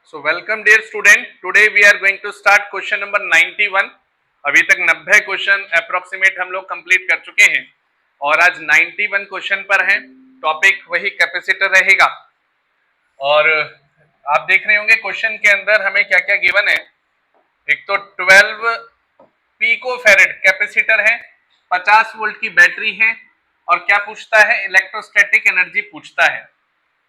So welcome dear student. Today we are going to start question number 91. अभी तक 90 question approximate हम लोग complete कर चुके हैं और आज 91 क्वेश्चन पर है। टॉपिक वही कैपेसिटर रहेगा और आप देख रहे होंगे क्वेश्चन के अंदर हमें क्या क्या गिवन है। एक तो 12 पिकोफैरेड कैपेसिटर है, 50 वोल्ट की बैटरी है और क्या पूछता है, इलेक्ट्रोस्टैटिक एनर्जी पूछता है।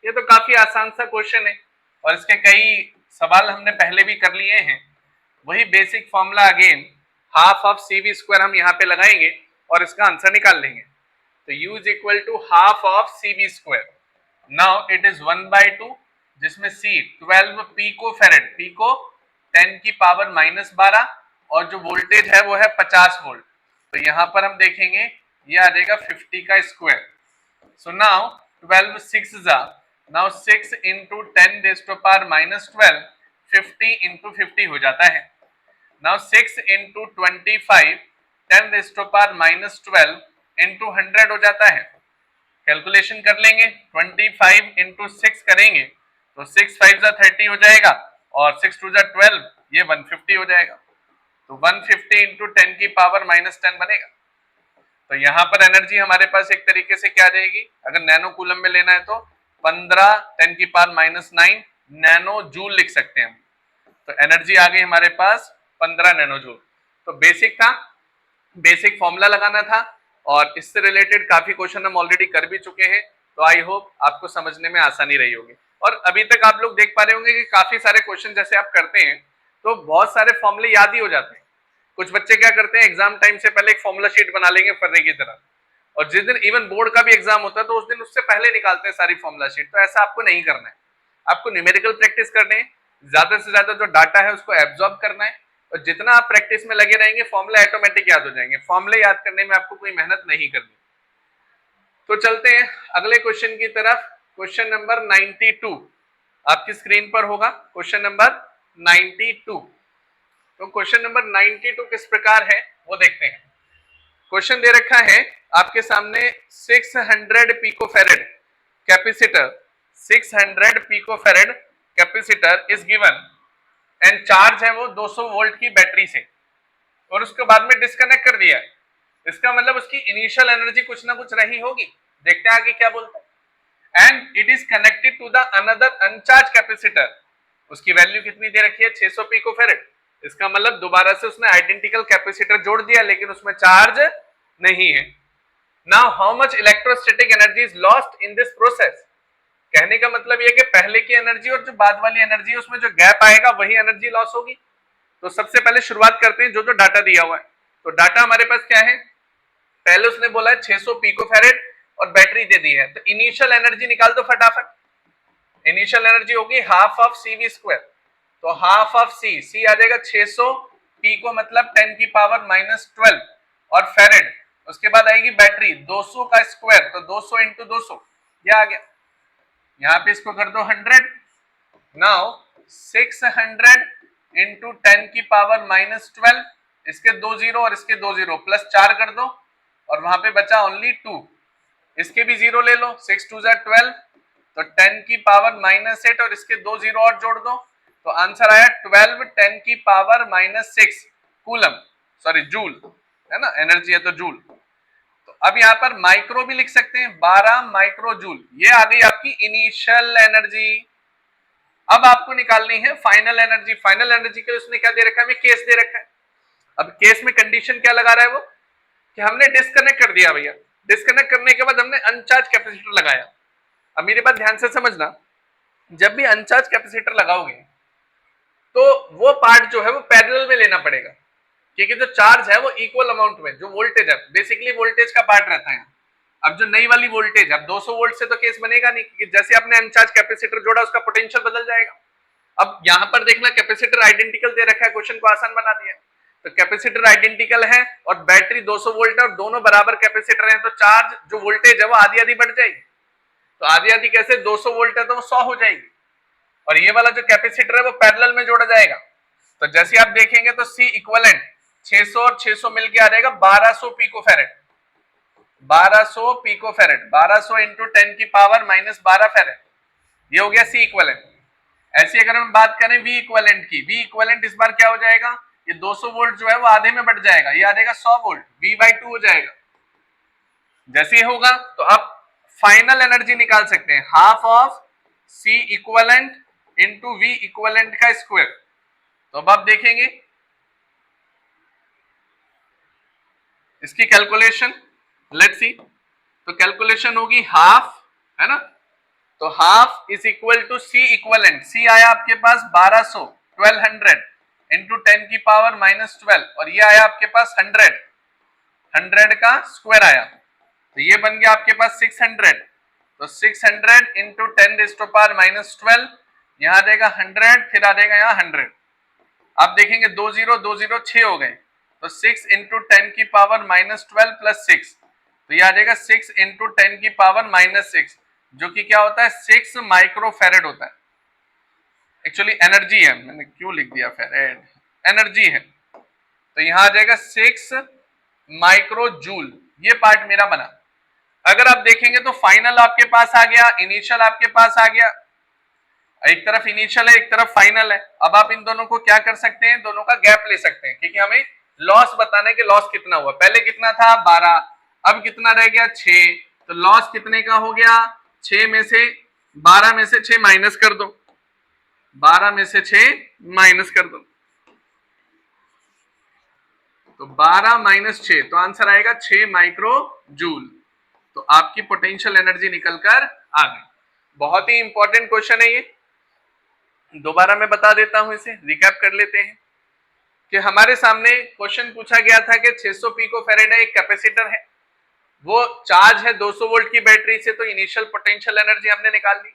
ये तो काफी आसान सा क्वेश्चन है और इसके कई सवाल हमने पहले भी कर लिए हैं। वही basic formula again half of C V square हम यहाँ पे लगाएंगे और इसका आंसर निकाल लेंगे। तो U is equal to half of C V square. Now it is 1/2 जिसमें C 12 पिको फेरेड, पिको 10 की पावर -12 और जो वोल्टेज है वो है 50 वोल्ट। तो यहाँ पर हम देखेंगे ये आ जाएगा 50 का स्क्वायर। सो नाउ 12 6 जा, now 6 into 10 raise to power -12, 50 into 50 हो जाता है। Now 6 into 25, 10 raise to power -12 into 100 हो जाता है। कैलकुलेशन कर लेंगे, 25 इंटू 6 करेंगे तो 6 5 जा 30 हो जाएगा और 6 2 जा 12, ये 150 हो जाएगा। तो 150 इंटू 10 की पावर -10 बनेगा। तो यहाँ पर एनर्जी हमारे पास एक तरीके से क्या रहेगी, अगर नैनो कूलम में लेना है तो 15 10 की पावर -9 नैनो जूल लिख सकते हैं हम। तो एनर्जी आ गई हमारे पास 15 नैनो जूल। तो बेसिक था, बेसिक फॉर्मूला लगाना था और इससे रिलेटेड काफी क्वेश्चन हम ऑलरेडी कर भी चुके हैं। तो आई होप आपको समझने में आसानी रही होगी। और अभी तक आप लोग देख पा रहे होंगे कि काफी सारे क्वेश्चन जैसे आप करते हैं तो बहुत सारे फॉर्मूले याद ही हो जाते हैं। कुछ बच्चे क्या करते हैं, एग्जाम टाइम से पहले एक फॉर्मूला शीट बना लेंगे फर्रे की तरह, और जिस दिन इवन बोर्ड का भी एग्जाम होता है तो उस दिन उससे पहले निकालते हैं सारी फॉर्मूला शीट। तो ऐसा आपको नहीं करना है, आपको न्यूमेरिकल प्रैक्टिस करने है, ज्यादा से ज्यादा जो डाटा है उसको एब्जॉर्ब करना है और जितना आप प्रैक्टिस में लगे रहेंगे फॉर्मूला ऑटोमेटिक याद हो जाएंगे। फॉर्मूले याद करने में आपको कोई मेहनत नहीं करनी। तो चलते हैं अगले क्वेश्चन की तरफ। क्वेश्चन नंबर 92 आपकी स्क्रीन पर होगा, क्वेश्चन नंबर 92। तो क्वेश्चन नंबर 92 किस प्रकार है वो देखते हैं। क्वेश्चन दे रखा है आपके सामने 600 picofarad capacitor, 600 picofarad capacitor is given and charge है वो 200 वोल्ट की बैटरी से और उसके बाद में डिस्कनेक्ट कर दिया है। इसका मतलब उसकी इनिशियल एनर्जी कुछ ना कुछ रही होगी। देखते हैं आगे क्या बोलता है। And it is connected to the another uncharged capacitor, उसकी वैल्यू कितनी दे रखी है, 600 पिकोफैरेड। इसका मतलब दोबारा से उसने आइडेंटिकल कैपेसिटर जोड़ दिया लेकिन उसमें चार्ज नहीं है। Now how much electrostatic energy is lost in this process. कहने का मतलब यह कि पहले की एनर्जी और जो बाद वाली एनर्जी है उसमें जो गैप आएगा वही एनर्जी लॉस होगी। तो सबसे पहले शुरुआत करते हैं जो जो डाटा दिया हुआ है। तो डाटा हमारे पास क्या है, पहले उसने बोला है 600 पिकोफैरेड और बैटरी दे दी है। तो इनिशियल एनर्जी निकाल दो फटाफट। इनिशियल एनर्जी होगी half of C V square. तो हाफ ऑफ सी, सी आ जाएगा 600, पी को मतलब 10 की पावर -12 और फेरेड। उसके बाद आएगी बैटरी 200 का स्क्वायर, तो 200 इंटू 200 ये आ गया। यहाँ पे इसको कर दो 100। नाउ 600 इंटू 10 की पावर -12, इसके 2 जीरो और इसके 2 जीरो प्लस 4 कर दो और वहां पे बचा ओनली 2। इसके भी जीरो ले लो, 6 2 जा 12, तो 10 की पावर -8 और इसके 2 जीरो और जोड़ दो तो आंसर आया 12 10 की पावर -6 कूलम, सॉरी जूल है ना, एनर्जी है तो जूल। तो अब यहाँ पर माइक्रो भी लिख सकते हैं, 12 माइक्रो जूल। ये आ गई आपकी इनिशियल एनर्जी। अब आपको निकालनी है फाइनल एनर्जी। फाइनल एनर्जी के उसने क्या दे रखा है, हमें केस दे रखा है। अब केस में कंडीशन क्या लगा रहा है वो कि हमने डिस्कनेक्ट कर दिया भैया। डिस्कनेक्ट करने के बाद हमने अनचार्ज कैपेसिटर लगाया। अब मेरी बात ध्यान से समझना, जब भी अनचार्ज कैपेसिटर लगाओगे तो वो पार्ट जो है वो पैरेलल में लेना पड़ेगा, क्योंकि जो चार्ज है वो इक्वल अमाउंट में, जो वोल्टेज है बेसिकली वोल्टेज का पार्ट रहता है। अब जो नई वाली वोल्टेज, अब 200 वोल्ट से तो केस बनेगा नहीं, क्योंकि जैसे आपने अनचार्ज कैपेसिटर जोड़ा उसका पोटेंशियल बदल जाएगा। अब यहां पर देखना कैपेसिटर आइडेंटिकल दे रखा है, क्वेश्चन को आसान बना दिया। तो कैपेसिटर आइडेंटिकल है और बैटरी 200 वोल्ट है और दोनों बराबर कैपेसिटर हैं, तो चार्ज जो वोल्टेज है वो आधी आधी बढ़ जाएगी। तो आधी आधी कैसे, 200 वोल्ट है तो वो 100 हो जाएगी और ये वाला जो कैपेसिटर है वो पैरेलल में जोड़ा जाएगा। तो जैसे आप देखेंगे तो सी इक्विवेलेंट 600 और 600 मिलके आ जाएगा 1200 पिकोफैरेड। 1200 पिकोफैरेड, 1200 इंटू 10 की पावर -12 फेरेड, ये हो गया सी इक्विवेलेंट। ऐसी अगर हम बात करें V इक्विवेलेंट की, V इक्विवेलेंट इस बार क्या हो जाएगा, ये 200 वोल्ट जो है वो आधे में बढ़ जाएगा, ये आ जाएगा 100 वोल्ट, V/2 हो जाएगा। जैसे ये होगा तो आप फाइनल एनर्जी निकाल सकते हैं, half of C equivalent into V equivalent का स्क्वायर। तो अब आप देखेंगे इसकी कैलकुलेशन, लेट्स सी। तो कैलकुलेशन होगी हाफ, है ना, तो half is equal to C equivalent, C आया आपके पास 1200 1200 इंटू 10 की पावर माइनस 12, और ये आया आपके पास 100 का स्क्वायर आया, तो ये बन गया आपके पास 600, तो 600 into 10 raise to power minus 12, यहाँ आ जाएगा 100, फिर आ जाएगा यहाँ 100। आप देखेंगे 20 6 हो गए, तो 6 इंटू 10 की पावर माइनस 12 प्लस 6, तो ये आ जाएगा 6 इंटू 10 की पावर माइनस 6, जो कि क्या होता है 6 माइक्रोफेरेड होता है। एक्चुअली एनर्जी है, मैंने क्यों लिख दिया फेरेड, एनर्जी है, तो यहां आ जाएगा 6 माइक्रो जूल, ये पार्ट मेरा बना। अगर आप देखेंगे तो फाइनल आपके पास आ गया, इनिशियल आपके पास आ गया, एक तरफ इनिशियल है एक तरफ फाइनल है। अब आप इन दोनों को क्या कर सकते हैं, दोनों का गैप ले सकते हैं, क्योंकि हमें लॉस बताना है कि लॉस कितना हुआ, पहले कितना था 12, अब कितना रह गया 6, तो लॉस कितने का हो गया, 6 में से 12 में से 6 माइनस कर दो, 12 में से 6 माइनस कर दो, तो 12 माइनस 6, तो आंसर आएगा 6 माइक्रो जूल। तो आपकी पोटेंशियल एनर्जी निकलकर आ गई। बहुत ही इंपॉर्टेंट क्वेश्चन है ये, दोबारा मैं बता देता हूं, इसे रिकैप कर लेते हैं कि हमारे सामने क्वेश्चन पूछा गया था कि 600 पिको फेरेड एक कैपेसिटर है, वो चार्ज है 200 वोल्ट की बैटरी से, तो इनिशियल पोटेंशियल एनर्जी हमने निकाल ली।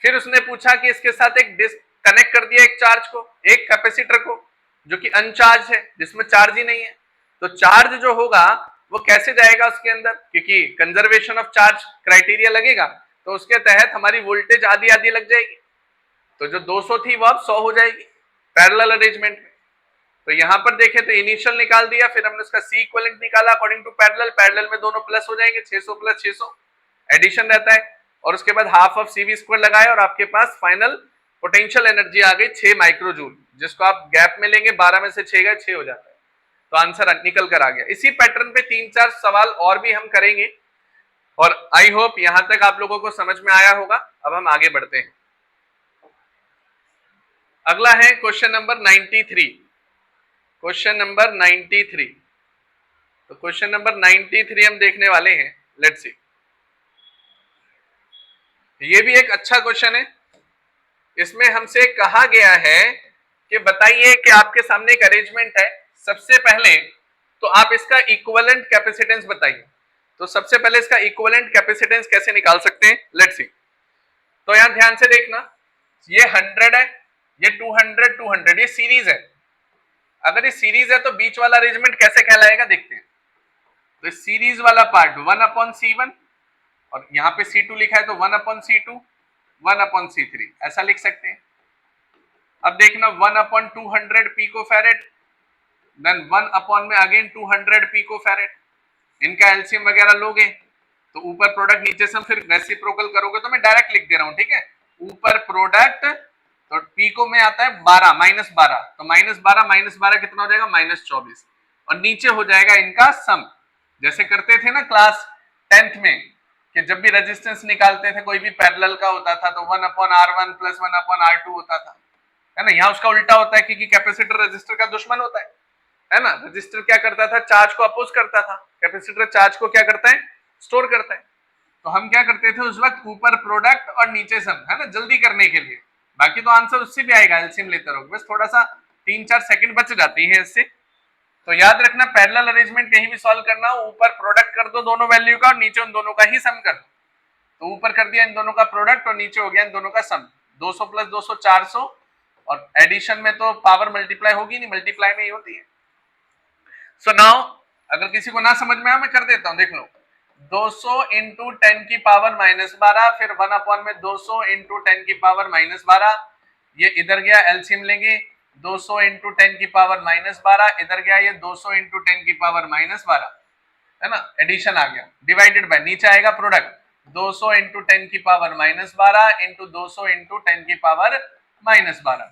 फिर उसने पूछा कि इसके साथ एक डिस्क कनेक्ट कर दिया, एक चार्ज को, एक कैपेसिटर को जो कि अनचार्ज है, जिसमें चार्ज ही नहीं है, तो चार्ज जो होगा वो कैसे जाएगा उसके अंदर, क्योंकि कंजर्वेशन ऑफ चार्ज क्राइटेरिया लगेगा, तो उसके तहत हमारी वोल्टेज आधी आधी लग जाएगी, तो जो 200 थी वो अब 100 हो जाएगी पैरेलल अरेंजमेंट में। तो यहां पर देखें तो इनिशियल निकाल दिया, फिर हमने उसका C इक्विवेलेंट निकाला अकॉर्डिंग टू पैरेलल, पैरेलल में दोनों प्लस हो जाएंगे, 600 प्लस 600 एडिशन रहता है, और उसके बाद हाफ ऑफ CV स्क्वायर लगाए, और आपके पास फाइनल पोटेंशियल एनर्जी आ गई 6 माइक्रोजूल, जिसको आप गैप में लेंगे, 12 में से 6 गए 6 हो जाता है, तो आंसर निकल कर आ गया। इसी पैटर्न पे 3-4 सवाल और भी हम करेंगे, और आई होप यहां तक आप लोगों को समझ में आया होगा। अब हम आगे बढ़ते हैं, अगला है क्वेश्चन नंबर 93, क्वेश्चन नंबर 93। तो क्वेश्चन नंबर 93 हम देखने वाले हैं, लेट्स सी। ये भी एक अच्छा क्वेश्चन है, इसमें हमसे कहा गया है कि बताइए कि आपके सामने एक अरेंजमेंट है, सबसे पहले तो आप इसका इक्विवेलेंट कैपेसिटेंस बताइए। तो सबसे पहले इसका इक्विवेलेंट कैपेसिटेंस कैसे निकाल सकते हैं, लेट्स सी। तो यहां ध्यान से देखना, ये 100 है, ये 200 200, ये सीरीज है। अगर ये सीरीज है तो बीच वाला अरेंजमेंट कैसे कहलाएगा देखते हैं। तो सीरीज वाला पार्ट 1/C1, और यहाँ पे C2 लिखा है तो 1/C2 1/C3 ऐसा लिख सकते हैं। अब देखना 1/200 पिको फेरेड, देन 1 में अगेन 200 पिको फेरेड, इनका एलसीएम वगैरह लोगे तो ऊपर प्रोडक्ट नीचे से फिर रेसिप्रोकल करोगे, तो मैं डायरेक्ट लिख दे रहा हूं, ठीक है। ऊपर प्रोडक्ट तो पिको में आता है 12 -12, तो -12 कितना हो जाएगा -24, और नीचे हो जाएगा इनका सम, जैसे करते थे ना क्लास 10th में कि जब भी रेजिस्टेंस निकालते थे कोई भी पैरेलल का होता था तो 1/R1 + 1/R2 होता था, है ना। यहाँ उसका उल्टा होता है, क्योंकि कैपेसिटर रेजिस्टर का दुश्मन होता है ना। रेजिस्टर क्या करता था, चार्ज को अपोज करता था, कैपेसिटर चार्ज को क्या करता है, स्टोर करता है। तो हम क्या करते थे उस वक्त, ऊपर प्रोडक्ट और नीचे सम, है ना, जल्दी करने के लिए। बाकी तो आंसर उससे भी आएगा, एलसीएम लेते रहोगे, बस थोड़ा सा 3-4 सेकंड बच जाती है इससे। तो याद रखना, पैरेलल अरेंजमेंट कहीं भी सॉल्व करना हो, ऊपर प्रोडक्ट कर दो दोनों वैल्यू का और नीचे उन दोनों का ही सम कर दो। तो ऊपर कर दिया इन दोनों का प्रोडक्ट और नीचे हो गया इन दोनों का सम, 200 + 200 400, और एडिशन में तो पावर मल्टीप्लाई होगी नहीं, मल्टीप्लाई में ही होती है। सो नाउ अगर किसी को ना समझ में आया मैं कर देता हूं, देख लो, 200 × 10 की पावर -12, फिर 1 में 200 × 10 की पावर -12, ये इधर गया, एलसीएम लेंगे, 200 × 10 की पावर -12 इधर गया, ये 200 × 10 की पावर -12, है ना, एडिशन आ गया, डिवाइडेड बाय नीचे आएगा प्रोडक्ट, 200 × 10 की पावर -12 × 200 × 10 की पावर -12।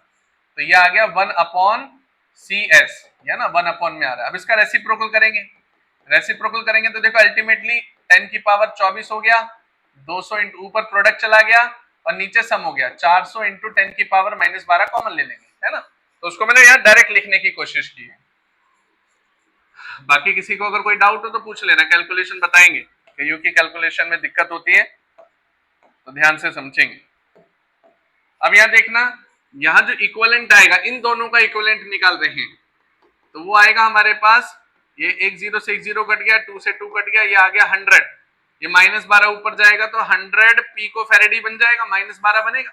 तो ये आ गया 1/CS, या ना 1 में आ रहा है। अब इसका रेसिप्रोकल करेंगे, तो देखो अल्टीमेटली 10 की पावर 24 हो गया, 200 इंटू ऊपर प्रोडक्ट चला गया और नीचे सम हो गया, 400 इंटू 10 की पावर -12 कॉमन ले लेंगे, है ना। तो उसको मैंने यहाँ डायरेक्ट लिखने की कोशिश की है। बाकी किसी को अगर कोई डाउट हो तो पूछ लेना, कैलकुलेशन बताएंगे कि यू की कैलकुलेशन में दिक्कत होती है तो ध्यान से समझेंगे। अब यहाँ देखना, यहाँ जो इक्विवेलेंट आएगा, इन दोनों का इक्विवेलेंट निकाल रहे हैं, तो वो आएगा हमारे पास, ये 10 से 10 कट गया, 2 से 2 कट गया, ये आ गया 100। ये -12 ऊपर जाएगा तो 100 पिको फैरेड बन जाएगा, -12 बनेगा।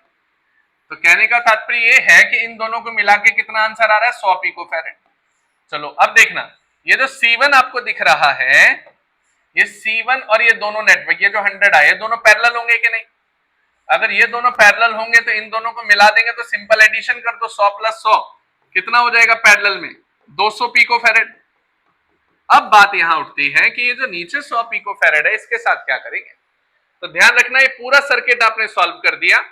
तो कहने का तात्पर्य ये है कि इन दोनों को मिला के कितना आंसर आ रहा है, 100 पिको फैरेड। चलो अब देखना, ये जो C1 आपको दिख रहा है, ये C1 और ये दोनों नेटवर्क, ये जो 100 आए, ये दोनों पैरेलल होंगे कि नहीं? अगर ये दोनों पैरेलल होंगे तो इन दोनों को मिला देंगे तो सिंपल एडिशन कर दो, 100 + 100 कितना हो जाएगा पैरेलल में, 200 पिको फैरेड। अब बात यहां उठती है कि ये जो नीचे 100 पिको फैरेड है, इसके साथ क्या करेंगे? तो ध्यान रखना, ये पूरा सर्किट आपने सॉल्व कर दिया।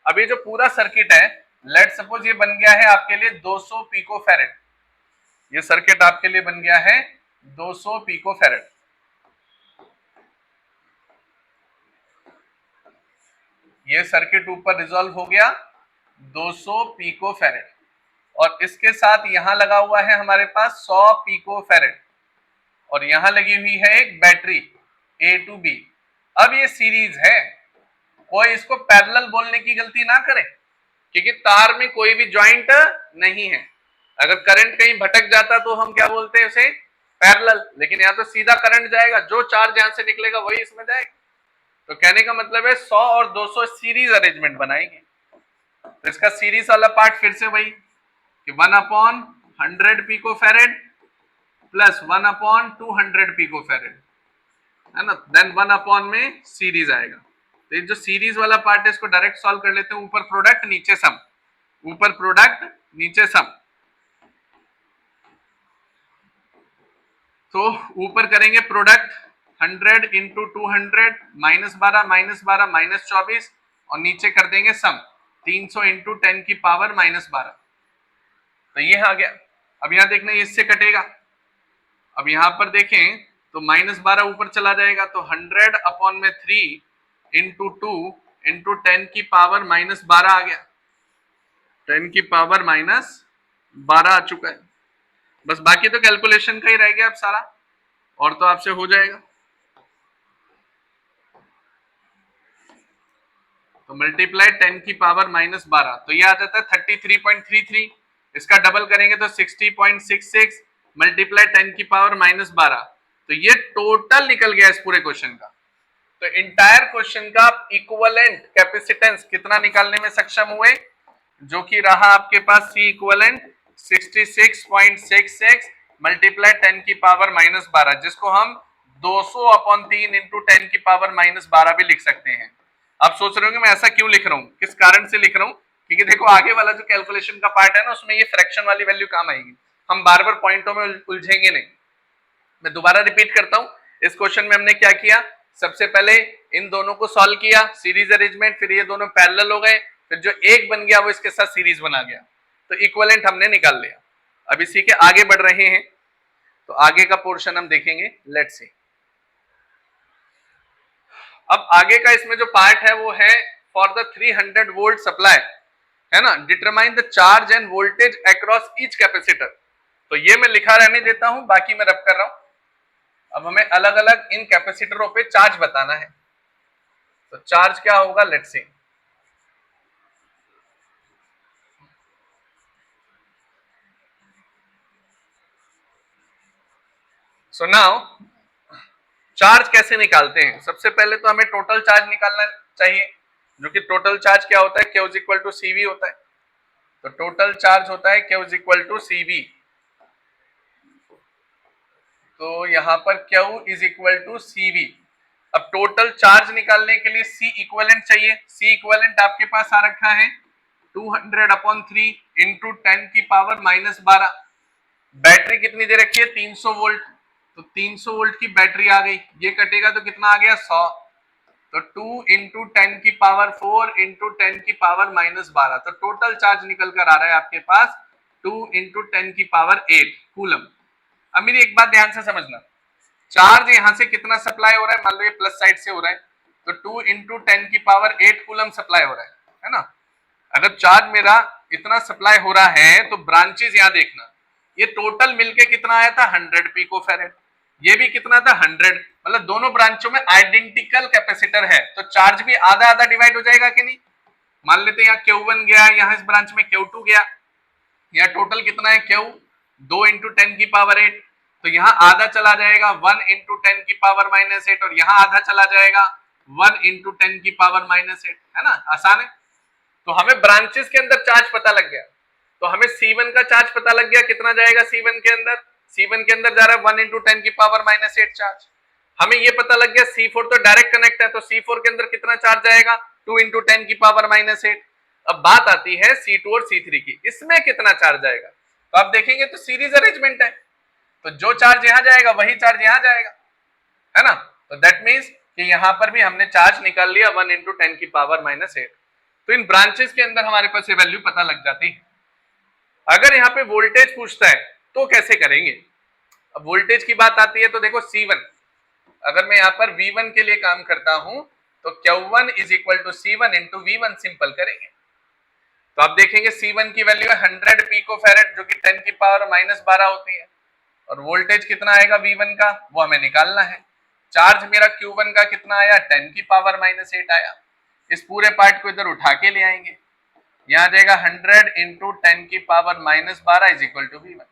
अभी जो पूरा सर्किट है, लेट सपोज ये बन गया है आपके लिए 200 पिको फैरेड, ये सर्किट आपके लिए बन गया है 200 पिको फैरेड। ये सर्किट ऊपर रिजॉल्व हो गया 200 पिको फैरेड, और इसके साथ यहां लगा हुआ है हमारे पास 100 पिको फैरेड, और यहां लगी हुई है एक बैटरी A to B। अब ये सीरीज है, कोई इसको पैरेलल बोलने की गलती ना करे, क्योंकि तार में कोई भी ज्वाइंट नहीं है। अगर करंट कहीं भटक जाता तो हम क्या बोलते हैं उसे, पैरेलल, लेकिन यहाँ तो सीधा करंट जाएगा, जो चार्ज यहां से निकलेगा वही इसमें जाएगा। तो कहने का मतलब है 100 और 200 सीरीज अरेंजमेंट बनाएंगे। तो इसका सीरीज वाला पार्ट फिर से वही कि 1/100 pico farad plus 1/200 pico farad, है ना, देन 1 में सीरीज आएगा। तो ये जो सीरीज वाला पार्ट है इसको डायरेक्ट सॉल्व कर लेते हैं, ऊपर प्रोडक्ट नीचे सम, ऊपर प्रोडक्ट नीचे सम। तो ऊपर करेंगे प्रोडक्ट 100 इंटू 200 -12 -24, और नीचे कर देंगे सम 300 इंटू 10 की पावर -12। तो ये आ गया। अब यहां देखना, ये इससे कटेगा। अब यहां पर देखें तो -12 ऊपर चला जाएगा, तो 100/3 इंटू 2 इंटू 10 की पावर -12 आ गया, 10 की पावर -12 आ चुका है। बस बाकी तो कैलकुलेशन का ही रह गया अब सारा, और तो आपसे हो जाएगा। तो मल्टीप्लाई 10 की पावर -12, तो ये आ जाता है 33.33। इसका डबल करेंगे तो 60.66 मल्टीप्लाई 10 की पावर -12। तो ये टोटल निकल गया इस पूरे क्वेश्चन का। तो इंटायर क्वेश्चन का इक्विवेलेंट कैपेसिटेंस कितना निकालने में सक्षम हुए, जो कि रहा आपके पास C इक्विवेलेंट 66.66 मल्टीप्लाई 10 की पावर -12, जिसको हम 200/3 इंटू 10 की पावर -12 भी लिख सकते हैं। आप सोच रहे होंगे मैं ऐसा क्यों लिख रहा हूं, किस कारण से लिख रहा हूं, क्योंकि देखो आगे वाला जो कैलकुलेशन का पार्ट है ना, उसमें ये फ्रैक्शन वाली वैल्यू काम आएगी, हम बार बार पॉइंटों में उलझेंगे नहीं। मैं दोबारा रिपीट करता हूं, इस क्वेश्चन में हमने क्या किया, सबसे पहले इन दोनों को सॉल्व किया, सीरीज अरेंजमेंट, फिर ये दोनों पैरेलल हो गए, फिर जो एक बन गया वो इसके साथ सीरीज बना गया, तो इक्विवेलेंट हमने निकाल लिया। अब इसी के आगे बढ़ रहे हैं, तो आगे का पोर्शन हम देखेंगे, लेट्स सी। अब आगे का इसमें जो पार्ट है वो है फॉर द 300 वोल्ट सप्लाई, है ना, determine the charge end voltage across each capacitor. तो ये मैं लिखा रहने देता हूं, बाकी मैं रब कर रहा हूं। अब हमें अलग अलग इन कैपेसिटरों पे चार्ज बताना है, तो चार्ज क्या होगा, let's see. So now charge कैसे निकालते हैं, सबसे पहले तो हमें टोटल चार्ज निकालना चाहिए, जो कि टोटल चार्ज क्या होता है, Q is equal to CV होता है। तो टोटल चार्ज होता है Q is equal to CV। तो यहां पर Q is equal to CV। अब टोटल चार्ज निकालने के लिए C इक्विवेलेंट चाहिए। C इक्विवेलेंट आपके पास आ रखा है 200/3 इंटू 10 की पावर -12। बैटरी कितनी दे रखी है, 300 वोल्ट, तो 300 वोल्ट की बैटरी आ गई, ये कटेगा तो कितना आ गया, 100। तो 2 इंटू 10⁴ इंटू 10⁻⁻12, तो टोटल चार्ज निकल कर आ रहा है आपके पास 2 इंटू 10⁸ कूलम। अब मेरी एक बात ध्यान से समझना, चार्ज यहां से कितना सप्लाई हो रहा है, मान लो ये प्लस साइड से हो रहा है, तो 2 इंटू 10⁸ कूलम सप्लाई हो रहा है ना। अगर चार्ज मेरा इतना सप्लाई हो रहा है तो ब्रांचेस यहां देखना, ये टोटल मिलके कितना आया था 100 पिकोफैरेड, ये भी कितना था 100, मतलब दोनों ब्रांचों में आइडेंटिकल कैपेसिटर है, तो चार्ज भी आधा आधा डिवाइड हो जाएगा कि नहीं। मान लेते हैं यहाँ Q1 गया, यहाँ इस ब्रांच में Q2 गया, यहाँ टोटल कितना है Q 2 इंटू 10⁸, तो यहाँ आधा चला जाएगा 1 इंटू 10⁻⁻8, और यहाँ आधा चला जाएगा 1 इंटू 10⁻⁻8, है ना, आसान है। तो हमें ब्रांचेस के अंदर चार्ज पता लग गया, तो हमें C1 का चार्ज पता लग गया, कितना जाएगा C1 के अंदर, C1 के अंदर जा रहा है 1 इंटू 10⁻⁻8 चार्ज। हमें ये पता लग गया C4 तो डायरेक्ट कनेक्ट है, तो C4 के अंदर कितना चार्ज जाएगा 2 इंटू 10⁻⁻8। अब बात आती है C2 और C3 की, इसमें कितना चार्ज जाएगा, तो आप देखेंगे तो सीरीज अरेंजमेंट है, तो जो चार्ज यहां जाएगा वही चार्ज यहां जाएगा, है ना। तो दैट मीन्स कि यहां पर भी हमने चार्ज निकाल लिया 1 इंटू 10⁻⁻8। तो इन ब्रांचेस के अंदर हमारे पास ये वैल्यू पता लग जाती है। अगर यहाँ पे वोल्टेज पूछता है तो कैसे करेंगे, अब वोल्टेज की बात आती है तो देखो C1, अगर मैं यहाँ पर V1 के लिए काम करता हूं तो Q1 is equal to C1 into V1 simple करेंगे, तो आप देखेंगे C1 की वैल्यू है 100 पिकोफैरेड जो कि 10⁻⁻12 होती है, और वोल्टेज कितना आएगा V1 का वो हमें निकालना है। चार्ज मेरा Q1 का कितना आया 10⁻⁻8 आया, इस पूरे पार्ट को इधर उठा के ले आएंगे, यहाँ आ जाएगा 100 into 10⁻⁻12 is equal to V1,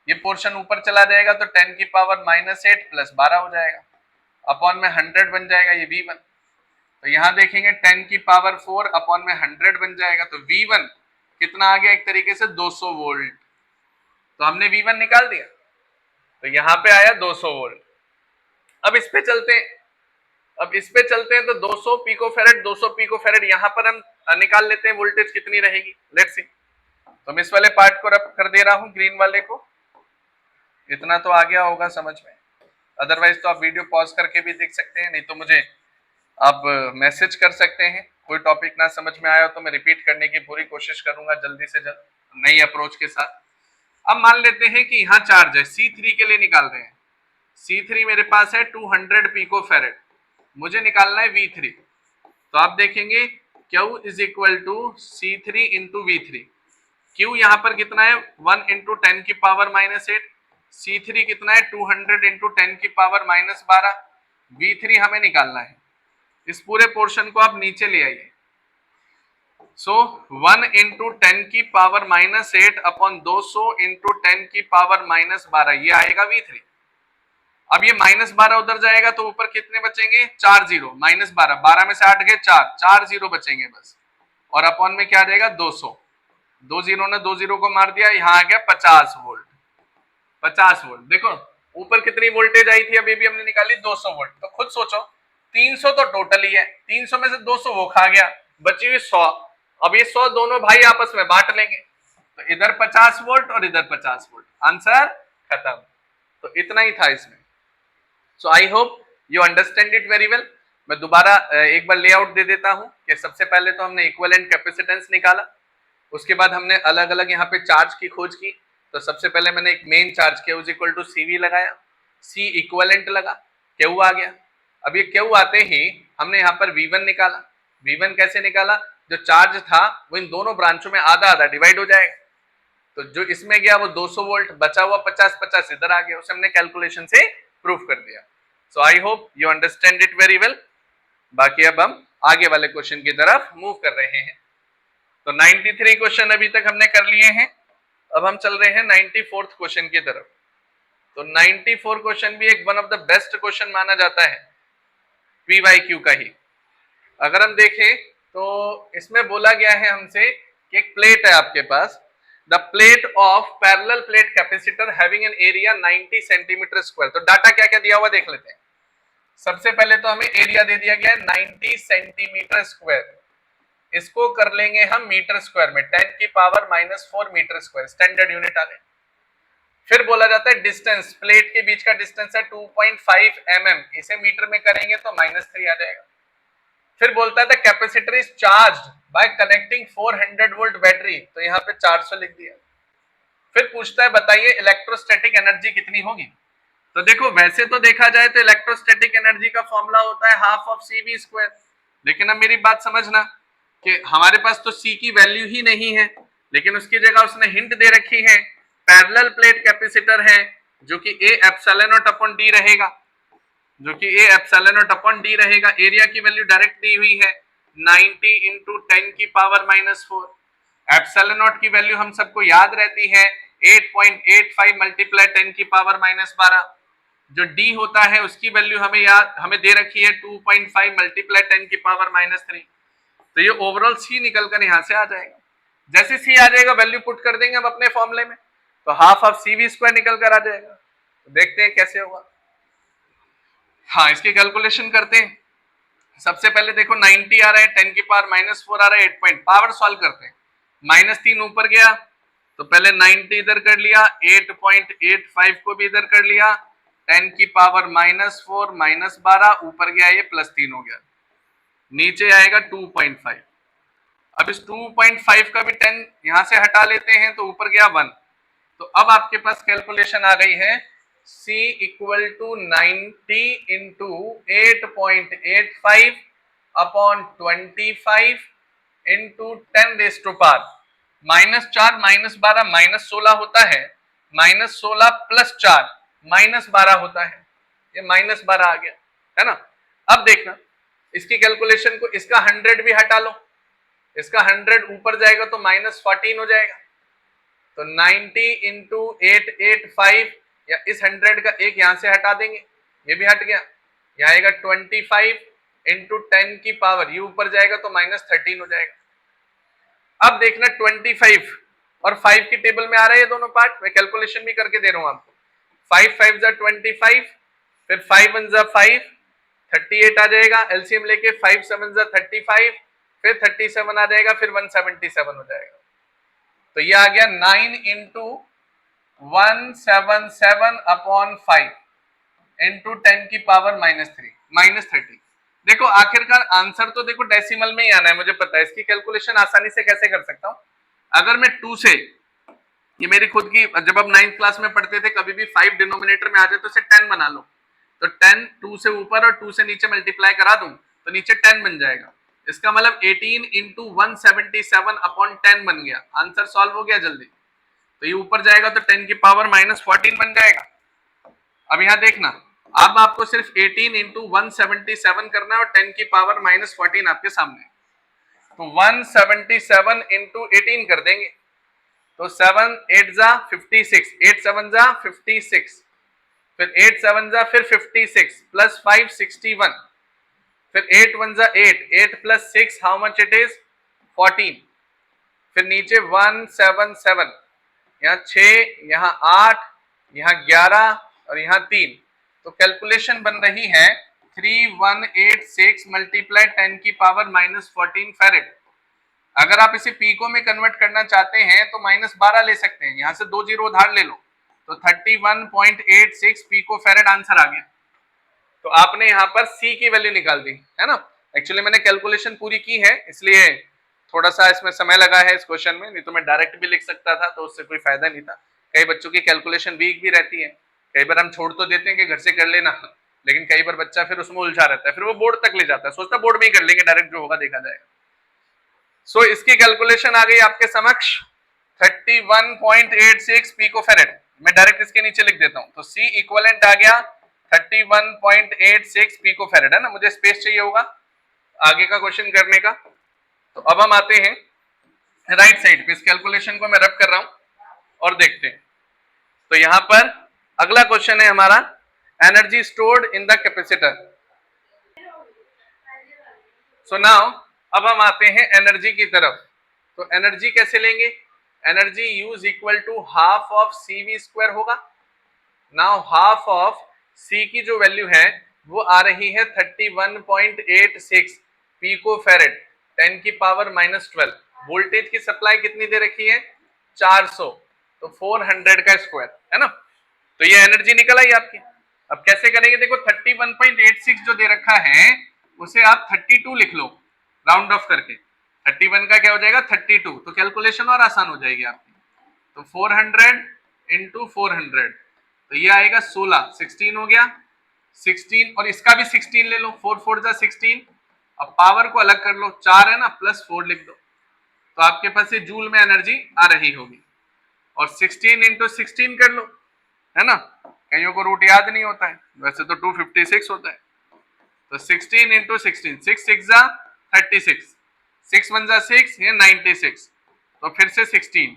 ये पोर्शन ऊपर चला जाएगा तो 10⁻⁻8 प्लस 12 हो जाएगा, अपॉन में 100 बन जाएगा ये V1, तो यहाँ देखेंगे 10⁴ अपॉन में 100 बन जाएगा, तो V1 कितना आ गया एक तरीके से 200 वोल्ट, तो हमने V1 निकाल दिया, तो यहाँ पे आया 200 वोल्ट। अब इस पे चलते हैं, तो 200 पिकोफैरेड यहाँ पर हम निकाल लेते हैं वोल्टेज कितनी रहेगी, लेट्स सी। तो मैं इस वाले पार्ट को रब कर दे रहा हूं ग्रीन वाले को, इतना तो आ गया होगा समझ में, अदरवाइज तो आप वीडियो पॉज करके भी देख सकते हैं, नहीं तो मुझे आप मैसेज कर सकते हैं, कोई टॉपिक ना समझ में आया तो मैं रिपीट करने की पूरी कोशिश करूंगा जल्दी से जल्द नई अप्रोच के साथ। अब मान लेते हैं कि यहाँ चार्ज है, C3 के लिए निकाल रहे हैं, C3 मेरे पास है 200 पिकोफैरेड, मुझे निकालना है V3, तो आप देखेंगे Q is equal to C3 into V3, Q यहाँ पर कितना है 1 इंटू 10⁻⁻8, C3 कितना है 200 इंटू 10⁻⁻12, V3 हमें निकालना है, इस पूरे पोर्शन को आप नीचे ले आइए, सो 1 इंटू 10⁻⁻8 अपॉन 200 इंटू 10⁻⁻12, ये आएगा V3। अब ये -12 उधर जाएगा तो ऊपर कितने बचेंगे 4 जीरो, -12, 12 में से 8 गए 4 जीरो बचेंगे बस, और अपॉन में क्या आ जाएगा 200, 2 जीरो ने 2 जीरो को मार दिया, यहाँ आ गया 50 वोल्ट, 50 वोल्ट। देखो ऊपर कितनी वोल्टेज आई थी, अभी भी हमने निकाली 200 वोल्ट, तो खुद सोचो 300 तो टोटल ही है, 300 में से 200 वो खा गया, बची हुई 100, अब ये 100 दोनों भाई आपस में बांट लेंगे, तो इधर 50 वोल्ट और इधर 50 वोल्ट, आंसर खत्म। तो इतना ही था इसमें। So I hope you understand it very well. मैं दोबारा एक बार लेआउट दे देता हूं कि सबसे पहले तो हमने इक्विवेलेंट कैपेसिटेंस निकाला, उसके बाद हमने अलग अलग यहाँ पे चार्ज की खोज की, तो सबसे पहले मैंने एक main charge Q is equal to CV लगाया, C इक्विवेलेंट लगा, Q आ गया। अब ये Q आते ही हमने यहाँ पर V1 निकाला, V1 कैसे निकाला, जो चार्ज था वो इन दोनों ब्रांचों में आधा आधा डिवाइड हो जाएगा, तो जो इसमें गया वो 200 वोल्ट, बचा हुआ 50 इधर आ गया, उसे हमने कैलकुलेशन से प्रूफ कर दिया। So I hope you understand it very well. बाकी अब हम आगे वाले क्वेश्चन की तरफ मूव कर रहे हैं। तो 93 क्वेश्चन अभी तक हमने कर लिए हैं, अब हम चल रहे हैं 94th क्वेश्चन की तरफ। तो 94 क्वेश्चन भी एक one of the best question माना जाता है PYQ का ही। अगर हम देखें तो इसमें बोला गया है हमसे कि एक प्लेट है आपके पास, the plate of parallel plate capacitor having an area 90 centimetre square. तो डाटा क्या क्या दिया हुआ देख लेते हैं। सबसे पहले तो हमें एरिया दे दिया गया है 90 सेंटीमीटर स्क्वायर, इसको कर लेंगे हम मीटर स्क्वायर में, 10⁻⁻4 मीटर स्क्वायर स्टैंडर्ड यूनिट आ गए। फिर बोला जाता है डिस्टेंस, प्लेट के बीच का डिस्टेंस है 2.5 mm, इसे मीटर में करेंगे तो -3 आ जाएगा। फिर बोलता है the capacitor is charged bye connecting 400 volt battery, तो यहाँ पे 400 लिख दिया। फिर पूछता है बताइए इलेक्ट्रोस्टैटिक एनर्जी कितनी होगी। तो देखो वैसे तो देखा जाए तो इलेक्ट्रोस्टैटिक एनर्जी का फॉर्मूला होता है half of C V square, लेकिन अब मेरी बात समझना कि हमारे पास तो सी की वैल्यू ही नहीं है, लेकिन उसकी जगह उसने हिंट दे रखी है पैरेलल प्लेट कैपेसिटर है जो कि ए एप्सिलॉन नॉट अपॉन डी रहेगा, जो कि ए एप्सिलॉन नॉट अपॉन डी रहेगा। एरिया की वैल्यू डायरेक्ट दी हुई है 90 इंटू 10 की पावर -4। एप्सिलॉन नॉट की वैल्यू हम सबको याद रहती है 8.85 मल्टीप्लाई 10 की पावर -12। जो डी होता है उसकी वैल्यू हमें दे रखी है 2.5 मल्टीप्लाई 10 की पावर -3। तो ये ओवरऑल सी निकल कर यहां से आ जाएगा। जैसे सी आ जाएगा वैल्यू पुट कर देंगे हम अपने फॉर्मूले में, तो half of C V square निकल कर आ जाएगा। तो देखते हैं कैसे होगा। हाँ, इसकी कैलकुलेशन करते हैं। सबसे पहले देखो 90 आ रहा है, 10 की पावर -4 आ रहा है, 8 पॉइंट पावर सॉल्व करते हैं। -3 ऊपर गया तो पहले 90 इधर कर लिया, 8.85 को भी इधर कर लिया, 10 की पावर -4 -12 ऊपर गया, ये +3 हो गया, नीचे आएगा 2.5। अब इस 2.5 का भी 10 यहां से हटा लेते हैं तो ऊपर गया 1। तो अब आपके पास कैलकुलेशन आ गई है C equal to 90 into 8.85 upon 25 into 10 raise to power -4 -12 -16 होता है, -16 प्लस 4 -12 होता है, ये -12 आ गया है ना। अब देखना इसकी कैलकुलेशन को, इसका 100 भी हटा लो, इसका 100 ऊपर जाएगा तो -14 हो जाएगा। तो 90 इंटू 885 या इस 100 का एक यहां से हटा देंगे, ये भी हट गया, यहाँ आएगा 25 इंटू 10 की पावर, ये ऊपर जाएगा तो -13 हो जाएगा। अब देखना 25 और 5 की टेबल में आ रहा है ये दोनों पार्ट, मैं कैलकुलेशन भी करके दे रहा हूं आपको। 5 5 जा 25, फिर 5 1 जा 5, 38 आ जाएगा, एलसीएम लेके 5 7 जा 35, फिर 37 आ जाएगा, फिर 177 हो जाएगा। तो ये आ गया 9 इंटू 177 अपॉन 5 इंटू 10 की पावर -30। देखो आखिरकार आंसर तो देखो डेसिमल में ही आना है, मुझे पता है। इसकी कैलकुलेशन आसानी से कैसे कर सकता हूं, अगर मैं 2 से, ये मेरी खुद की, जब आप 9th क्लास में पढ़ते थे कभी भी 5 डिनोमिनेटर में आ जाए तो इसे 10 बना लो, तो 10 2 से ऊपर और 2 से नीचे मल्टीप्लाई करा दूं तो नीचे 10 बन जाएगा। इसका मतलब 18 इंटू 177 अपॉन 10 बन गया, आंसर सॉल्व हो गया जल्दी। तो ये ऊपर जाएगा तो 10 की पावर -14 बन जाएगा। अब यहां देखना, अब आपको सिर्फ 18 इंटू 177 करना है और 10 की पावर -14 आपके सामने, तो 177 इंटू 18 कर देंगे, तो 7 8 जा 56, 8 7 जा 56, फिर 8 7 जा फिर 56 प्लस 5 61, फिर 8 1 जा 8, 8 plus 6 how much it is 14, फिर नीचे 177, यहाँ 6, यहाँ 8, यहाँ 11 और यहाँ 3, तो कैलकुलेशन बन रही है 3186 मल्टीप्लाई 10 की पावर -14 फैरेड। अगर आप इसे पीको में कन्वर्ट करना चाहते हैं तो -12 ले सकते हैं, यहाँ से 2 जीरो उधार ले लो, तो 31.86 पीको फैरेड आंसर आ गया। तो आपने यहाँ पर सी की वैल्यू निकाल दी है ना। एक्चुअली मैंने कैलकुलेशन पूरी की है, इसलिए थोड़ा सा इसमें समय लगा है इस क्वेश्चन में, नहीं तो मैं डायरेक्ट भी लिख सकता था, तो उससे कोई फायदा नहीं था। कई बच्चों की कैलकुलेशन वीक भी रहती है, कई बार हम छोड़ तो देते हैं कि घर से कर लेना, लेकिन कई बार बच्चा फिर उसमें उलझा रहता है, फिर वो बोर्ड तक ले जाता है, सोचता है बोर्ड में ही कर लेंगे, डायरेक्ट जो होगा देखा जाएगा। सो इसकी कैलकुलेशन आ गई आपके समक्ष 31.86 पिको फेरेड। मैं डायरेक्ट इसके नीचे लिख देता हूं, तो C इक्विवेलेंट आ गया 31.86 पिको फेरेड, है ना। मुझे स्पेस चाहिए होगा आगे का क्वेश्चन करने का, तो अब हम आते हैं राइट साइड पे। इस कैलकुलेशन को मैं रब कर रहा हूं और देखते हैं। तो यहां पर अगला क्वेश्चन है हमारा, energy stored in the capacitor. So now अब हम आते हैं एनर्जी की तरफ। तो एनर्जी कैसे लेंगे, energy use equal to half of C V square होगा। नाउ हाफ ऑफ सी की जो वैल्यू है वो आ रही है 31.86 पिको फेरेड 10 की पावर -12। वोल्टेज की सप्लाई कितनी दे रखी है 400, तो 400 का स्क्वायर, है ना। तो ये एनर्जी निकल आई आपकी। अब कैसे करेंगे, देखो 31.86 जो दे रखा है उसे आप 32 लिख लो राउंड ऑफ करके। 31 का क्या हो जाएगा 32, तो कैलकुलेशन और आसान हो जाएगी आपकी। तो 400 इंटू 400, तो ये आएगा 16, 16 हो गया 16, और इसका भी 16 ले लो, 4 4 जा 16। अब पावर को अलग कर लो, 4 है ना, प्लस 4 लिख दो, तो आपके पास ये जूल में एनर्जी आ रही होगी। और 16 इंटू 16 कर लो, है ना, कईयों को रूट याद नहीं होता है, वैसे तो 256 होता है। तो 16 इंटू 16, 6 6 जा 36, 6 1 जा 6, ये 96, तो फिर से 16,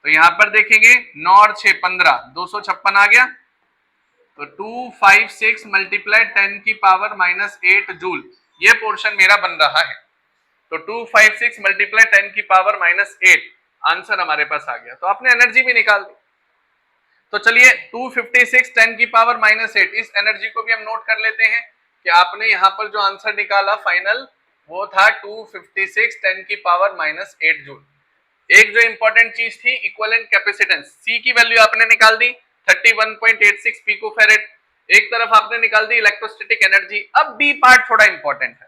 तो यहां पर देखेंगे 9 और 6 15, 256 आ गया। तो 256 मल्टीप्लाई 10 की पावर माइनस 8 जूल, ये पोर्शन मेरा बन रहा है। तो 256 मल्टीप्लाई 10 की पावर माइनस 8, आंसर हमारे पास आ गया। तो आपने एनर्जी भी निकाल दी। तो चलिए 256 10 की पावर माइनस 8, इस एनर्जी को भी हम नोट कर लेते हैं कि आपने यहां पर जो आंसर निकाला फाइनल, वो था 256 10 की पावर माइनस 8 जूल। एक जो इंपॉर्टेंट चीज थी इक्विवेलेंट कैपेसिटेंस, सी की वैल्यू आपने निकाल दी 31.86 पिकोफैरेड, एक तरफ आपने निकाल दी इलेक्ट्रोस्टैटिक एनर्जी। अब बी पार्ट थोड़ा इंपॉर्टेंट है।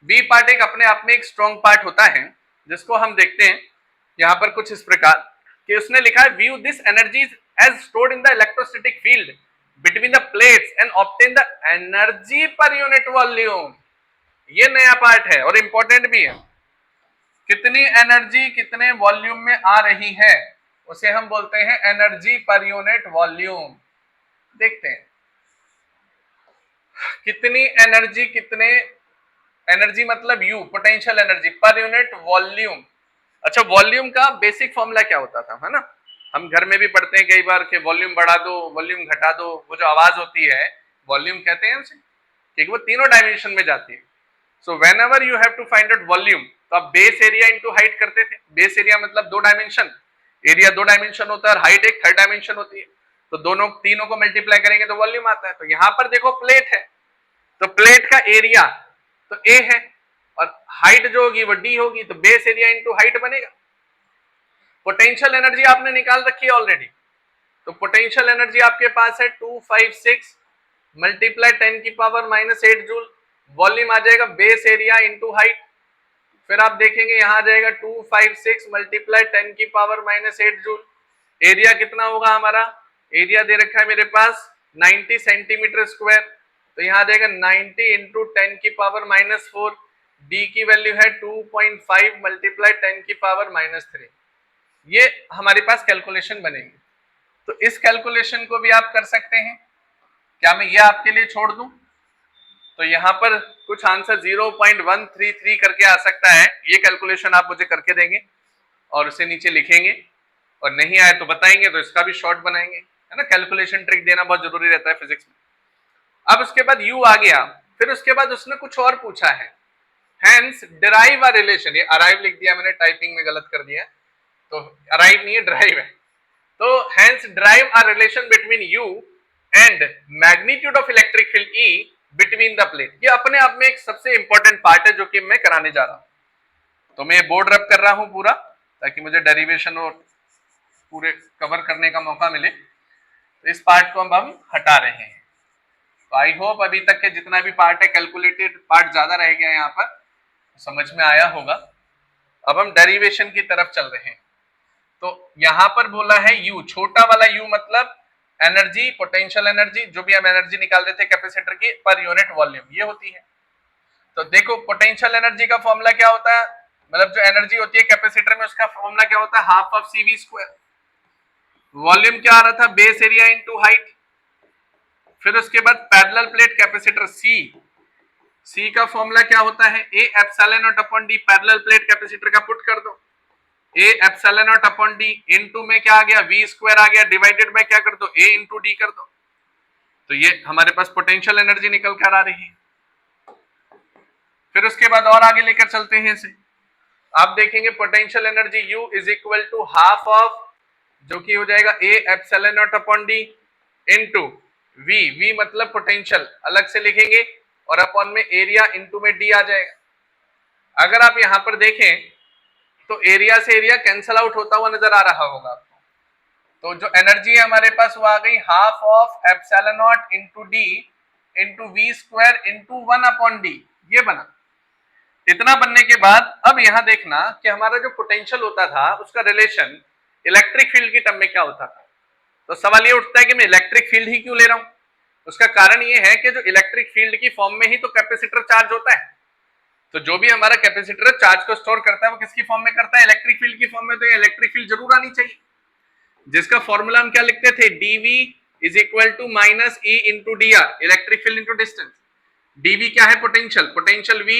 बी पार्ट एक अपने आप में एक स्ट्रॉन्ग पार्ट होता है, जिसको हम देखते हैं यहां पर कुछ इस प्रकार कि उसने लिखा है view this energies as stored in the electrostatic field between the plates and obtain the energy per unit volume. ये नया पार्ट है और इंपॉर्टेंट भी है। कितनी एनर्जी कितने वॉल्यूम में आ रही है उसे हम बोलते हैं एनर्जी पर यूनिट वॉल्यूम। देखते हैं कितनी एनर्जी, कितने एनर्जी मतलब you potential energy per unit volume. अच्छा, वॉल्यूम का बेसिक फॉर्मूला क्या होता था, है ना, हम घर में भी पढ़ते हैं कई बार कि वॉल्यूम बढ़ा दो, वॉल्यूम घटा दो, वो जो आवाज होती है वॉल्यूम कहते हैं उसे, क्योंकि वो तीनों डायमेंशन में जाती है। So whenever you have to find out volume, तो आप बेस एरिया इंटू हाइट करते थे। बेस एरिया मतलब 2 डायमेंशन, एरिया 2 डायमेंशन होता है और हाइट एक 3rd डायमेंशन होती है, तो दोनों तीनों को मल्टीप्लाई करेंगे तो वॉल्यूम आता है। तो यहां पर देखो प्लेट है, तो प्लेट का एरिया तो ए है और हाइट जो होगी वो डी होगी, तो बेस एरिया इंटू हाइट बनेगा। पोटेंशियल एनर्जी आपने निकाल रखी है ऑलरेडी, तो पोटेंशियल एनर्जी आपके पास है 256 मल्टीप्लाई 10 की पावर माइनस 8 जूल, वॉल्यूम आ जाएगा बेस एरिया इंटू हाइट। फिर आप देखेंगे यहां आ जाएगा 256 मल्टीप्लाई 10 की पावर माइनस 8 जूल। एरिया कितना होगा हमारा, एरिया दे रखा है मेरे पास 90 सेंटीमीटर स्क्वायर, तो यहां आ जाएगा 90 इंटू 10 की पावर माइनस 4। डी की वैल्यू है 2.5 मल्टीप्लाई 10 की पावर माइनस 3। ये हमारे पास कैलकुलेशन बनेगी। तो इस कैलकुलेशन को भी आप कर सकते हैं। क्या मैं ये आपके लिए छोड़ दूं? तो यहां पर कुछ आंसर 0.133 करके आ सकता है, ये कैलकुलेशन आप मुझे करके देंगे और उसे नीचे लिखेंगे, और नहीं आए तो बताएंगे तो इसका भी शॉर्ट बनाएंगे, है ना। कैलकुलेशन ट्रिक देना बहुत जरूरी रहता है फिजिक्स में। अब उसके बाद यू आ गया, फिर उसके बाद उसने कुछ और पूछा है, हैंस डिराइव अ रिलेशन, ये अराइव लिख दिया मैंने, टाइपिंग में गलत कर दिया, तो अराइव नहीं है ड्राइव है। तो hence drive a relation between U and magnitude of electric field E between the plate. ये अपने आप में एक सबसे इंपॉर्टेंट पार्ट है जो कि मैं कराने जा रहा हूं। तो मैं बोर्ड रब कर रहा हूं पूरा, ताकि मुझे डेरिवेशन और पूरे कवर करने का मौका मिले। तो इस पार्ट को हम हटा रहे हैं। तो आई होप अभी तक के जितना भी पार्ट है, कैलकुलेटेड पार्ट ज्यादा रह गया यहाँ पर, समझ में आया होगा। अब हम डेरिवेशन की तरफ चल रहे हैं। तो यहां पर बोला है यू, छोटा वाला यू मतलब एनर्जी, पोटेंशियल एनर्जी, जो भी हम एनर्जी निकाल रहे थे कैपेसिटर की पर यूनिट वॉल्यूम, ये होती है। तो देखो पोटेंशियल एनर्जी का फॉर्मूला क्या होता है, मतलब जो एनर्जी होती है कैपेसिटर में उसका फॉर्मूला क्या होता है, half of C V square. Volume क्या आ रहा था, बेस एरिया इंटू हाइट। फिर उसके बाद पैरेलल प्लेट कैपेसिटर सी, सी का फॉर्मूला क्या होता है, ए epsilon naught upon D, parallel plate capacitor का पुट कर दो, ए epsilon naught upon D, into में क्या आ गया वी स्क्वायर आ गया, डिवाइडेड बाय क्या कर दो, ए इंटू डी कर दो। तो ये हमारे पास पोटेंशियल एनर्जी निकल कर आ रही है। फिर उसके बाद और आगे लेकर चलते हैं इसे, आप देखेंगे potential energy U is equal to half of, जो कि हो जाएगा A epsilon naught upon D into V, V मतलब पोटेंशियल अलग से लिखेंगे, और अपॉन में एरिया इंटू में डी आ जाएगा। अगर आप यहां पर देखें तो एरिया से एरिया कैंसल आउट होता हुआ नजर आ रहा होगा आपको। तो जो एनर्जी है हमारे पास वो आ गई half of epsilon naught into D into V square into 1 upon D, ये बना। इतना बनने के बाद अब यहां देखना कि हमारा जो पोटेंशियल होता था उसका रिलेशन इलेक्ट्रिक फील्ड की टर्म में क्या होता था। तो सवाल ये उठता है कि मैं इलेक्ट्रिक फील्ड ही क्यों ले रहा हूं। उसका कारण ये है कि जो इलेक्ट्रिक फील्ड की फॉर्म में ही तो कैपेसिटर चार्ज होता है। तो जो भी हमारा कैपेसिटर चार्ज को स्टोर करता है वो किसकी फॉर्म में करता है, इलेक्ट्रिक फील्ड की फॉर्म में। तो ये इलेक्ट्रिक फील्ड जरूर आनी चाहिए, जिसका फॉर्मूला हम क्या लिखते थे, dv is equal to minus E into D R, electric field into distance. dv क्या है, potential, potential v,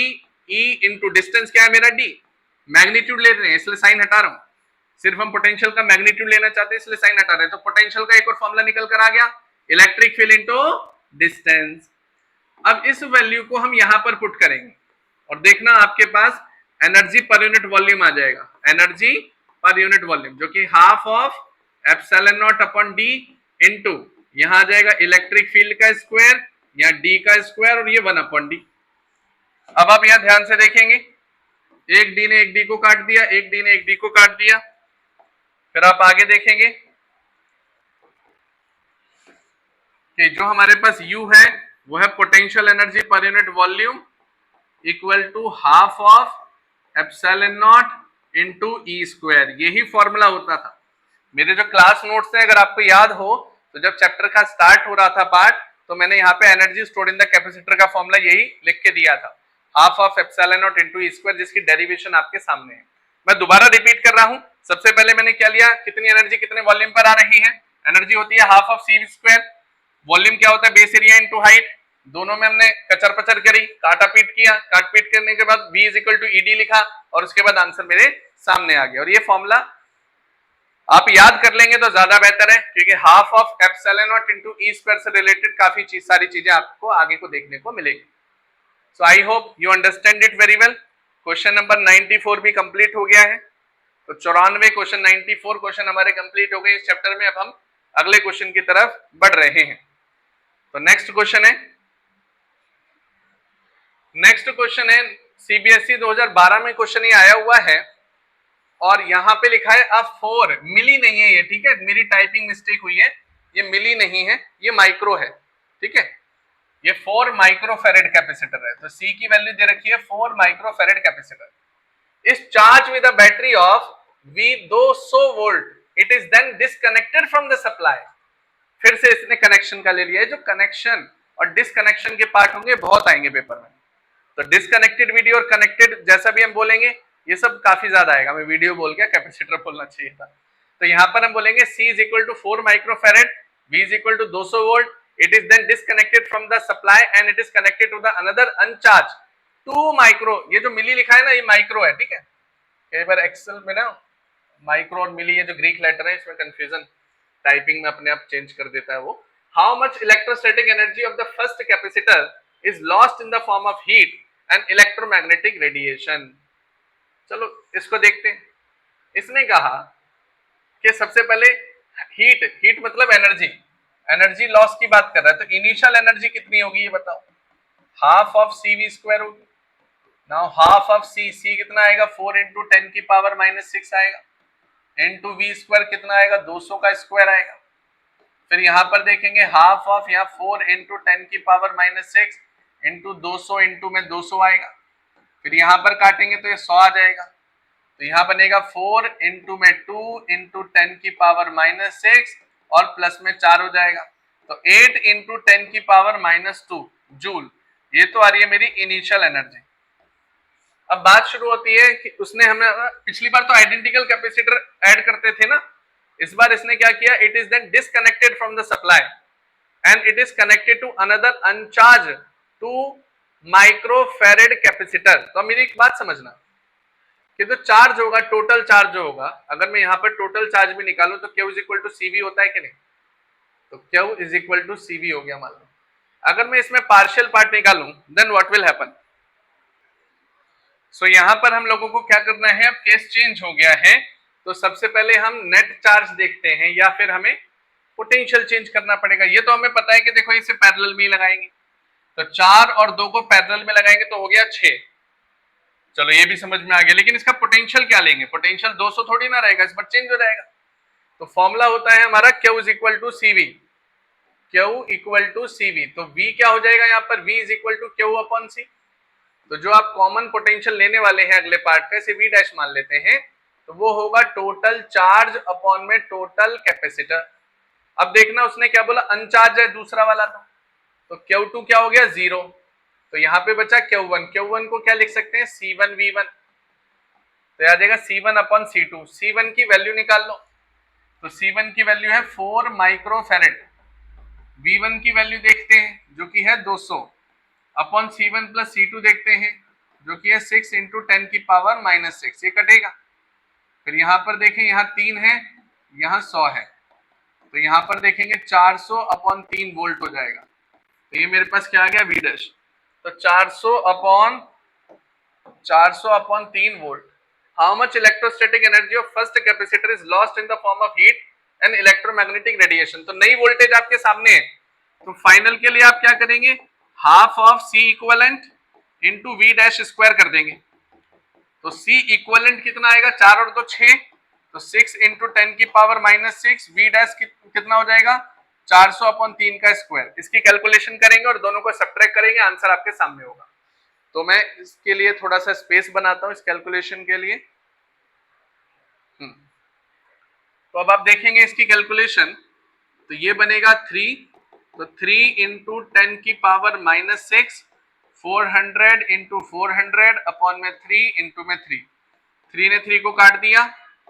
e into distance क्या है मेरा d, मैग्नीट्यूड ले रहे हैं इसलिए साइन हटा रहा हूं, सिर्फ हम पोटेंशियल का मैग्नीट्यूड लेना चाहते हैं इसलिए साइन हटा रहे हैं। तो पोटेंशियल का एक और फॉर्मूला निकल कर आ गया, इलेक्ट्रिक फील्ड इंटू डिस्टेंस। अब इस वैल्यू को हम यहां पर पुट करेंगे और देखना आपके पास एनर्जी पर यूनिट वॉल्यूम आ जाएगा, एनर्जी पर यूनिट वॉल्यूम, जो कि half of epsilon naught upon D into यहां आ जाएगा इलेक्ट्रिक फील्ड का स्क्वायर या डी का स्क्वायर और ये 1 अपॉन डी। अब आप यहां ध्यान से देखेंगे, एक डी ने एक डी को काट दिया, एक डी ने एक डी को काट दिया। फिर आप आगे देखेंगे कि जो हमारे पास U है वो है potential energy per unit volume equal to half of epsilon not into E square. यही फॉर्मूला होता था। मेरे जो क्लास नोट्स हैं अगर आपको याद हो तो जब चैप्टर का स्टार्ट हो रहा था पार्ट, तो मैंने यहाँ पे energy stored in the capacitor का फॉर्मूला यही लिख के दिया था, half of epsilon not into E square, जिसकी डेरिवेशन आपके सामने है। मैं दोबारा रिपीट कर रहा हूं। सबसे पहले मैंने क्या लिया, कितनी एनर्जी कितने वॉल्यूम पर आ रही है, एनर्जी होती है half of C square, volume क्या होता है बेस एरिया इनटू हाइट। दोनों में हमने कचर पचर करी, काटा पीट किया, काट पीट करने के बाद v is equal to ED लिखा और उसके बाद आंसर मेरे सामने आ गया। और ये फॉर्मूला आप याद कर लेंगे तो ज्यादा बेहतर है, क्योंकि half of epsilon not into E square से रिलेटेड काफी सारी चीजें आपको आगे को देखने को मिलेगी। So I hope you understand it very well. Question number 94 भी कंप्लीट हो गया है। तो 94 क्वेश्चन, 94 क्वेश्चन हमारे कंप्लीट हो गए इस चैप्टर में। अब हम अगले क्वेश्चन की तरफ बढ़ रहे हैं। तो नेक्स्ट क्वेश्चन है, सीबीएसई 2012 में क्वेश्चन ये आया हुआ है और यहां पे लिखा है अब 4 मिली नहीं है ये, ठीक है, मेरी टाइपिंग मिस्टेक हुई है, ये मिली नहीं है, ये माइक्रो है, ठीक है, ये 4 माइक्रोफेरेड कैपेसिटर है। तो सी की वैल्यू दे रखी है 4 microfarad capacitor is charge with a battery of V 200 volt, it is then disconnected from the supply. फिर से इसने कनेक्शन का ले लिया है, जो कनेक्शन और डिसकनेक्शन के पार्ट होंगे बहुत आएंगे पेपर में। तो डिसकनेक्टेड वीडियो और कनेक्टेड जैसा भी हम बोलेंगे ये सब काफी ज्यादा आएगा। मैं वीडियो बोल के कैपेसिटर बोलना चाहिए था। तो यहाँ पर हम बोलेंगे C is equal to 4 microfarad, V is equal to 200 volt, it is then disconnected from the supply and it is connected to the another uncharge 2 micro. ये जो मिली लिखा है ना ये माइक्रो है, ठीक है, कई बार एक्सेल में ना माइक्रो और मिली ये जो ग्रीक लेटर है इसमें कंफ्यूजन टाइपिंग में अपने आप चेंज कर देता है वो। How much electrostatic energy of the first capacitor is lost in the form of heat and electromagnetic radiation. चलो इसको देखते हैं। इसने कहा कि सबसे पहले हीट मतलब एनर्जी, एनर्जी लॉस की बात कर रहा है। तो इनिशियल एनर्जी कितनी होगी ये बताओ, half of C V square होगी। नाउ हाफ ऑफ सी कितना आएगा 4 इंटू 10 की पावर -6 आएगा, इंटू वी स्क्वायर कितना आएगा 200 का स्क्वायर आएगा। फिर यहां पर देखेंगे हाफ ऑफ यहाँ 4 इंटू 10 की पावर -6 इंटू 200 इंटू में 200 आएगा। फिर यहां पर काटेंगे तो ये 100 आ जाएगा। तो यहां बनेगा 4 इंटू में 2 इंटू 10 की पावर -6 और प्लस में 4 हो जाएगा। तो 8 इंटू 10 की पावर -2 जूल। ये तो आ रही है मेरी इनिशियल एनर्जी। अब बात शुरू होती है कि उसने हमें पिछली बार तो आइडेंटिकल कैपेसिटर ऐड करते थे ना, इस बार इसने क्या किया, it is then disconnected from the supply and it is connected to another uncharge 2 microfarad capacitor. तो मेरी एक बात समझना कि जो चार्ज होगा, टोटल चार्ज जो होगा, अगर मैं यहाँ पर टोटल चार्ज भी निकालूं तो Q is equal to CV होता है कि नहीं, तो Q is equal to CV हो गया मान लो। अगर मैं इसमें पार्शियल पार्ट निकालूं then what will happen. So यहां पर हम लोगों को क्या करना है, अब केस चेंज हो गया है। तो सबसे पहले हम नेट चार्ज देखते हैं या फिर हमें पोटेंशियल चेंज करना पड़ेगा। ये तो हमें पता है कि देखो इसे पैरेलल में ही लगाएंगे, तो 4 और 2 को पैरेलल में लगाएंगे तो हो गया 6। चलो ये भी समझ में आ गया, लेकिन इसका पोटेंशियल क्या लेंगे, पोटेंशियल 200 थोड़ी ना रहेगा, इस पर चेंज हो जाएगा। तो फॉर्मूला होता है हमारा Q is equal to CV, Q equal to CV। तो V क्या हो जाएगा यहाँ पर, V is equal to Q upon C। तो जो आप कॉमन पोटेंशियल लेने वाले हैं अगले पार्ट का, इसे वी डैश मान लेते हैं, तो वो होगा टोटल चार्ज अपॉन में टोटल कैपेसिटर। अब देखना उसने क्या बोला, अनचार्ज है दूसरा वाला था, तो Q2 क्या हो गया 0, तो यहाँ पे बचा Q1 को क्या लिख सकते हैं C1 V1, तो आ जाएगा C1 अपॉन C2। C1 की वैल्यू निकाल लो, तो C1 की वैल्यू है 4 माइक्रोफेरेड, V1 की वैल्यू देखते हैं जो कि है 200 अपॉन C1 प्लस C2 देखते हैं जो कि है 6 इंटू 10 की पावर माइनस 6, ये कटेगा। फिर यहाँ पर देखें, यहाँ 3 है, यहाँ 100 है, तो यहाँ पर देखेंगे 400 अपॉन 3 वोल्ट हो जाएगा, तो ये मेरे पास क्या आ गया वी डैश। तो 400 upon 3 volt, how much electrostatic energy of first capacitor is lost in the form of heat and electromagnetic radiation. तो नई वोल्टेज आपके सामने है, तो फाइनल के लिए आप क्या करेंगे, half of C equivalent into V dash square कर देंगे। तो सी इक्वलेंट कितना आएगा, 4 और 2 6, तो 6 इंटू 10 की पावर माइनस 6, वी डैश कितना हो जाएगा 400 अपॉन 3 का स्क्वायर। इसकी कैलकुलेशन करेंगे और दोनों को सब्ट्रैक्ट करेंगे, आंसर आपके सामने होगा। तो मैं इसके लिए थोड़ा सा स्पेस बनाता हूं इस कैलकुलेशन के लिए। तो अब आप देखेंगे इसकी कैलकुलेशन, तो ये बनेगा 3, तो 3 इंटू 10 की पावर माइनस 6, 400 इंटू 400 अपॉन में 3 इंटू में 3 ने 3 को काट दिया,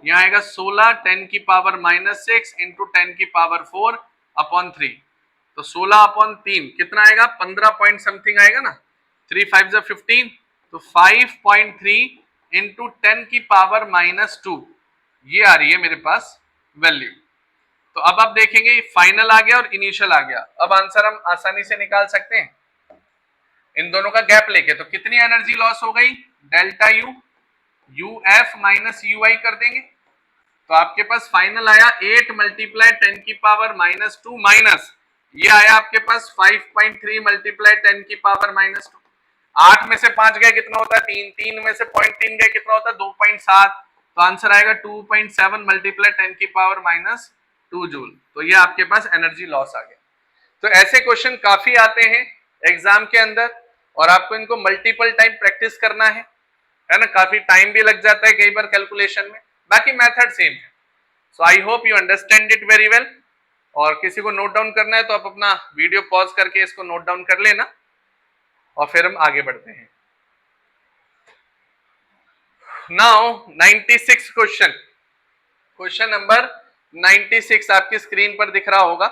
यहाँ आएगा 16 10 की पावर माइनस 6 इंटू 10 की पावर 4 अपॉन 3, तो 16 अपॉन 3 कितना आएगा 15 पॉइंट समथिंग आएगा ना, 3 5 15, तो 5.3 इंटू 10 की पावर माइनस 2, ये आ रही है मेरे पास वैल्यू। तो अब आप देखेंगे फाइनल आ गया और इनिशियल आ गया, अब आंसर हम आसानी से निकाल सकते हैं इन दोनों का गैप लेके। तो कितनी एनर्जी लॉस हो गई, delta U, U F minus U I कर देंगे, तो आपके पास फाइनल आया 8 मल्टीप्लाई 10 की पावर माइनस 2 माइनस, ये आया आपके पास 5.3 मल्टीप्लाई 10 की पावर माइनस 2। 8 में से 5 गए कितना होता है 3, 3 में से 0.3 गए कितना होता है 2.7, तो आंसर आएगा 2.7 मल्टीप्लाई 10 की पावर माइनस 2 जूल। तो ये आपके पास एनर्जी लॉस आ गया। तो ऐसे क्वेश्चन काफी आते हैं एग्जाम के अंदर, और आपको इनको मल्टीपल टाइम प्रैक्टिस करना है ना, काफी टाइम भी लग जाता है कई बार कैलकुलेशन में, बाकी मेथड सेम है। So I hope you understand it very well. और किसी को नोट डाउन करना है तो आप अपना वीडियो पॉज करके इसको नोट डाउन कर लेना, और फिर हम आगे बढ़ते हैं। नाउ 96 क्वेश्चन, क्वेश्चन नंबर 96 आपकी स्क्रीन पर दिख रहा होगा।